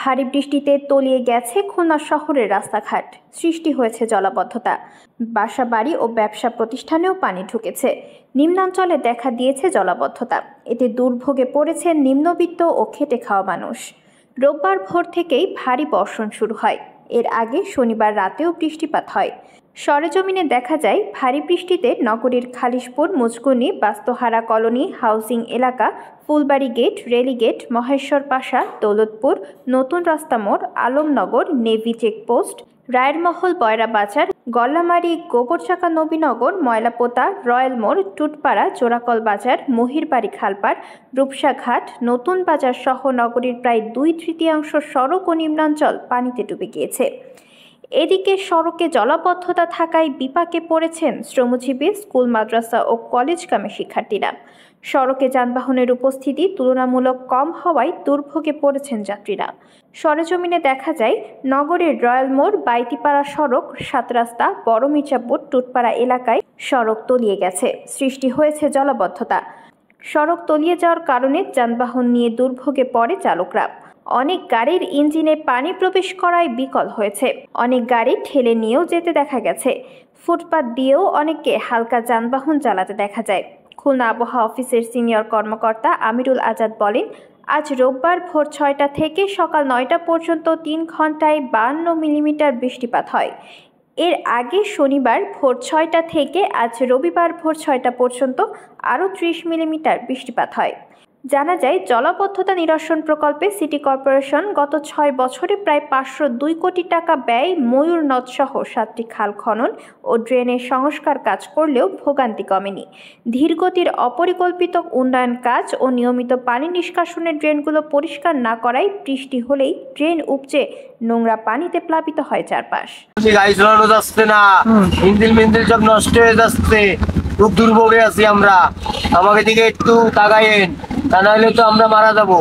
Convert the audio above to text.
ভারী বৃষ্টিতে তলিয়ে গেছে খুলনা শহরের রাস্তাঘাট, সৃষ্টি হয়েছে জলাবদ্ধতা। বাসাবাড়ি ও ব্যবসা প্রতিষ্ঠানেও পানি ঢুকেছে। নিম্নাঞ্চলে দেখা দিয়েছে জলাবদ্ধতা। এতে দুর্ভোগে পড়েছে নিম্নবিত্ত ও খেটে খাওয়া মানুষ। রোববার ভোর থেকেই ভারী বর্ষণ শুরু হয়। এর আগে শনিবার রাতেও বৃষ্টিপাত হয়। সরেজমিনে দেখা যায়, ভারী বৃষ্টিতে নগরীর খালিশপুর, মুচকুনি, বাস্তহারা কলোনি, হাউজিং এলাকা, ফুলবাড়ি গেট, রেলিগেট, মহেশ্বর পাশা, দৌলতপুর, নতুন রাস্তা মোড়, আলমনগর, নেভি চেকপোস্ট, রায়েরমহল, বয়রা বাজার, গল্লামারি, গোবরচাকা নবীনগর, ময়লাপোতা, রয়্যাল মোড়, টুটপাড়া, জোড়াকল বাজার, মহিরবাড়ি খালপাড়, রূপসাঘাট, নতুন বাজার সহ নগরীর প্রায় 2/3 সড়ক ও নিম্নাঞ্চল পানিতে ডুবে গিয়েছে। এদিকে সড়কে জলাবদ্ধতা থাকায় বিপাকে পড়েছেন শ্রমজীবী, স্কুল, মাদ্রাসা ও কলেজগামী শিক্ষার্থীরা। সড়কে যানবাহনের উপস্থিতি তুলনামূলক কম হওয়ায় দুর্ভোগে পড়েছেন যাত্রীরা। সরেজমিনে দেখা যায়, নগরের রয়্যাল মোড়, বাইতিপাড়া সড়ক, 7 রাস্তা, বড় মির্জাপুর, টুটপাড়া এলাকায় সড়ক তলিয়ে গেছে। সৃষ্টি হয়েছে জলাবদ্ধতা। সড়ক তলিয়ে যাওয়ার কারণে যানবাহন নিয়ে দুর্ভোগে পড়ে চালকরা। অনেক গাড়ির ইঞ্জিনে পানি প্রবেশ করায় বিকল হয়েছে। অনেক গাড়ি ঠেলে নিয়েও যেতে দেখা গেছে। ফুটপাত দিয়েও অনেককে হালকা যানবাহন চালাতে দেখা যায়। খুলনা আবহাওয়া অফিসের সিনিয়র কর্মকর্তা আমিরুল আজাদ বলেন, আজ রোববার ভোর 6টা থেকে সকাল 9টা পর্যন্ত 3 ঘন্টায় 52 মিলিমিটার বৃষ্টিপাত হয়। এর আগে শনিবার ভোর 6টা থেকে আজ রবিবার ভোর 6টা পর্যন্ত আরও 30 মিলিমিটার বৃষ্টিপাত হয়। জানা যায়, জলাবদ্ধতা নিরসন প্রকল্পে সিটি কর্পোরেশন গত 6 বছরে প্রায় 502 কোটি টাকা ব্যয় ময়ূর নদ সহ 7টি খাল খনন ও ড্রেনের সংস্কার কাজ করলেও ভোগান্তি কমেনি। ধীরগতির অপরিকল্পিত উন্নয়ন কাজ ও নিয়মিত পানি নিষ্কাশনের ড্রেনগুলো পরিষ্কার না করায় বৃষ্টি হলেই ড্রেন উপচে নোংরা পানিতে প্লাবিত হয় চারপাশ। গাড়ি চালানো যাচ্ছে না, ইঞ্জিন মিঞ্জিন সব নষ্ট হয়ে যাচ্ছে। খুব দুর্ভোগে আছি আমরা। আমাকে দিকে একটু তাকাইয়েন, তা নাহলে তো আমরা মারা যাবো।